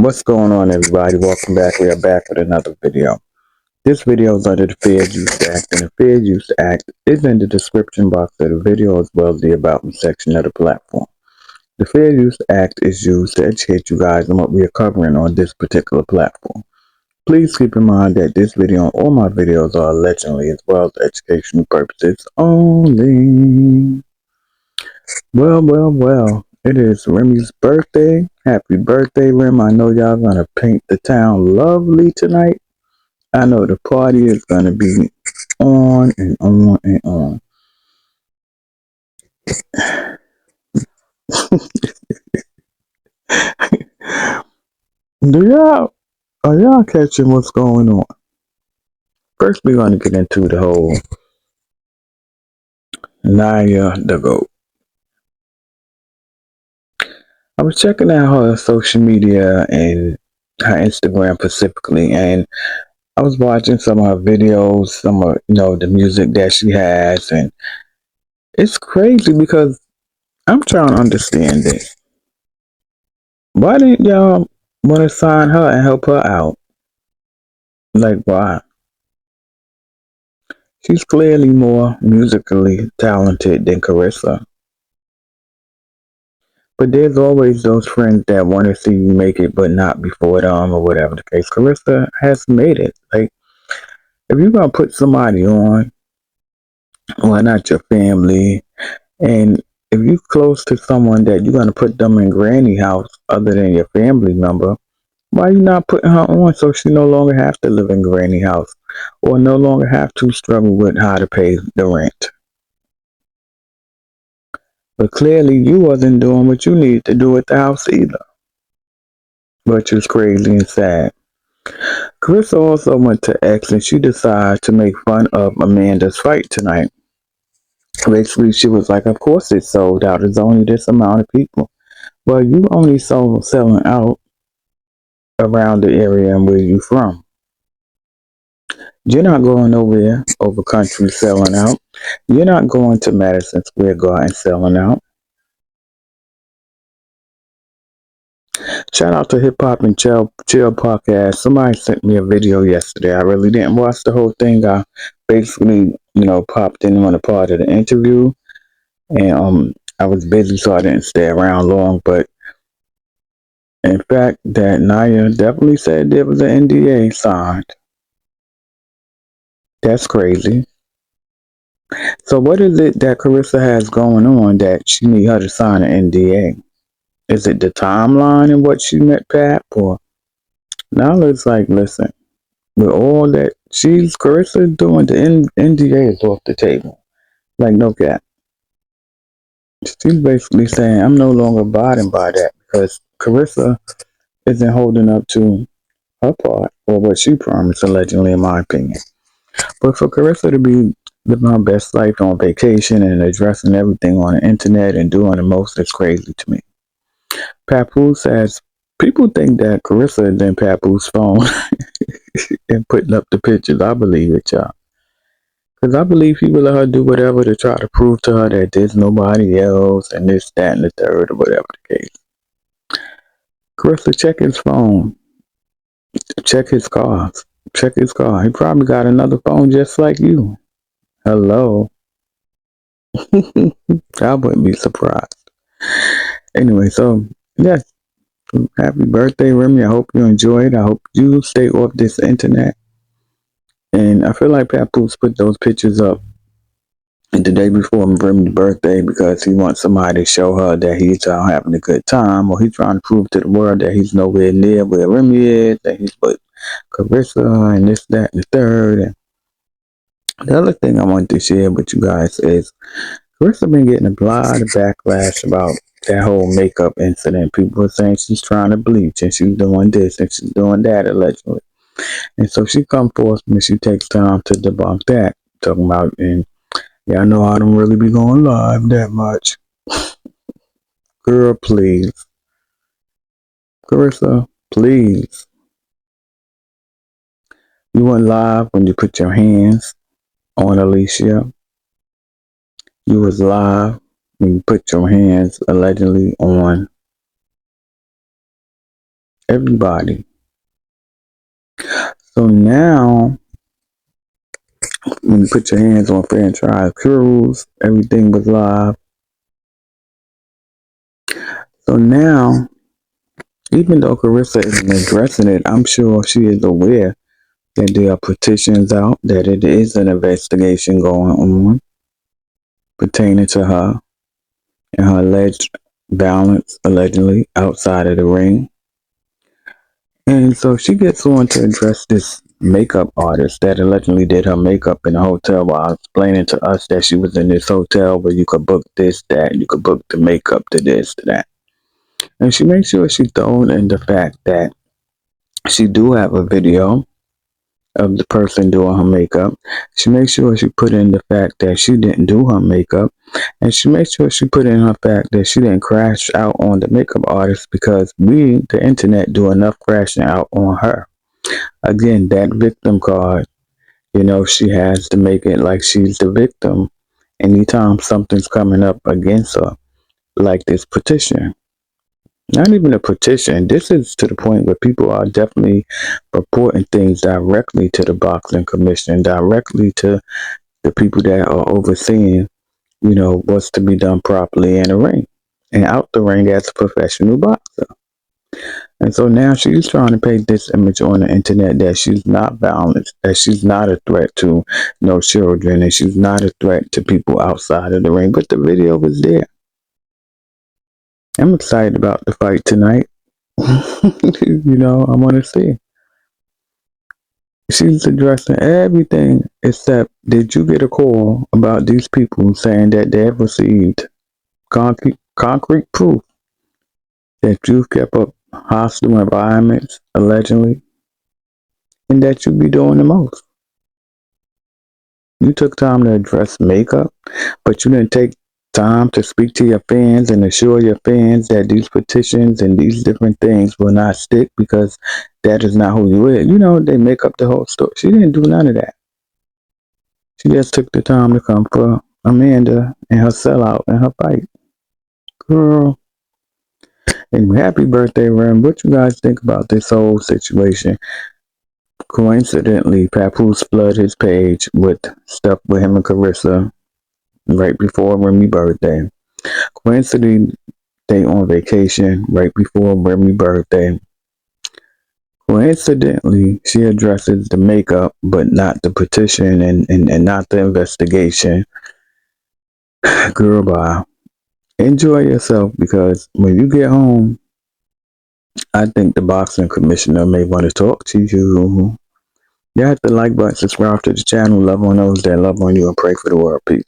What's going on, everybody? Welcome back. We are back with another video. This video is under the Fair Use Act, and the Fair Use Act is in the description box of the video as well as the About Me section of the platform. The Fair Use Act is used to educate you guys on what we are covering on this particular platform. Please keep in mind that this video and all my videos are allegedly as well as educational purposes only. Well. It is Remy's birthday. Happy birthday, Rem. I know y'all gonna paint the town lovely tonight. I know the party is gonna be on and on and on. Are y'all catching what's going on? First, we're gonna get into the whole Naya the Goat. I was checking out her social media and her Instagram specifically, and I was watching some of her videos, some of the music that she has, and it's crazy because I'm trying to understand this. Why didn't y'all want to sign her and help her out? Like, why? She's clearly more musically talented than Claressa. But there's always those friends that want to see you make it, but not before them or whatever the case. Claressa has made it. Like, if you're going to put somebody on, why not your family? And if you're close to someone that you're going to put them in granny house other than your family member, why you not putting her on so she no longer have to live in granny house or no longer have to struggle with how to pay the rent? But clearly you wasn't doing what you needed to do at the house either, which is crazy and sad. Chris also went to X and she decided to make fun of Amanda's fight tonight. Basically, she was like, of course it's sold out. There's only this amount of people. Well, you only selling out around the area and where you from. You're not going nowhere over country selling out. You're not going to Madison Square Garden selling out. Shout out to Hip Hop and Chill Podcast. Somebody sent me a video yesterday. I really didn't watch the whole thing. I basically, popped in on a part of the interview, and I was busy, so I didn't stay around long. But in fact, that Naya definitely said there was an NDA signed. That's crazy. So what is it that Claressa has going on that she need her to sign an NDA? Is it the timeline and what she met Pat? Or now it's like, listen, with all that Claressa doing, the NDA is off the table. Like, no cap. She's basically saying, I'm no longer abiding by that because Claressa isn't holding up to her part or what she promised, allegedly, in my opinion. But for Claressa to be living her best life on vacation and addressing everything on the internet and doing the most, is crazy to me. Papoose says, people think that Claressa is in Papoose' phone and putting up the pictures. I believe it, y'all. Because I believe he will let her do whatever to try to prove to her that there's nobody else and this, that, and the third, or whatever the case. Claressa, check his phone. Check his cars. Check his car. He probably got another phone just like you. Hello. I wouldn't be surprised. Anyway, so, yes. Happy birthday, Remy. I hope you enjoy it. I hope you stay off this internet. And I feel like Papoose put those pictures up the day before Remy's birthday because he wants somebody to show her that he's out having a good time, or he's trying to prove to the world that he's nowhere near where Remy is, that he's with Claressa and this, that, and the third. And the other thing I want to share with you guys is Claressa been getting a lot of backlash about that whole makeup incident. People are saying she's trying to bleach and she's doing this and she's doing that, allegedly. And so she comes forth and she takes time to debunk that, talking about, and yeah, I know I don't really be going live that much. Girl, please. Claressa, please. You went live when you put your hands on Alicia. You was live when you put your hands allegedly on everybody. So now, when you put your hands on franchise cruise, everything was live. So now, even though Claressa isn't addressing it, I'm sure she is aware that there are petitions out, that it is an investigation going on pertaining to her and her alleged violence, allegedly, outside of the ring. And so she gets on to address this makeup artist that allegedly did her makeup in a hotel while explaining to us that she was in this hotel where you could book this, that, you could book the makeup to this, to that. And she makes sure she thrown in the fact that she do have a video of the person doing her makeup. She makes sure she put in the fact that she didn't do her makeup. And she makes sure she put in her fact that she didn't crash out on the makeup artist because we, the internet, do enough crashing out on her. Again, that victim card, she has to make it like she's the victim anytime something's coming up against her, like this petition. Not even a petition. This is to the point where people are definitely reporting things directly to the boxing commission, directly to the people that are overseeing, what's to be done properly in the ring and out the ring as a professional boxer. And so now she's trying to paint this image on the internet that she's not violent, that she's not a threat to no children, and she's not a threat to people outside of the ring. But the video was there. I'm excited about the fight tonight. I want to see. She's addressing everything except did you get a call about these people saying that they have received concrete proof that you've kept up hostile environments, allegedly, and that you be doing the most. You took time to address makeup, but you didn't take time to speak to your fans and assure your fans that these petitions and these different things will not stick because that is not who you is. They make up the whole story. She didn't do none of that. She just took the time to come for Amanda and her sellout and her fight. Girl. And happy birthday, Ren. What you guys think about this whole situation? Coincidentally, Papoose flooded his page with stuff with him and Claressa right before Remy's birthday. Coincidentally, they on vacation right before Remy's birthday. Coincidentally, she addresses the makeup, but not the petition and not the investigation. Girl, bye. Enjoy yourself because when you get home, I think the boxing commissioner may want to talk to you. You have to like button, subscribe to the channel, love on those that love on you, and pray for the world. Peace.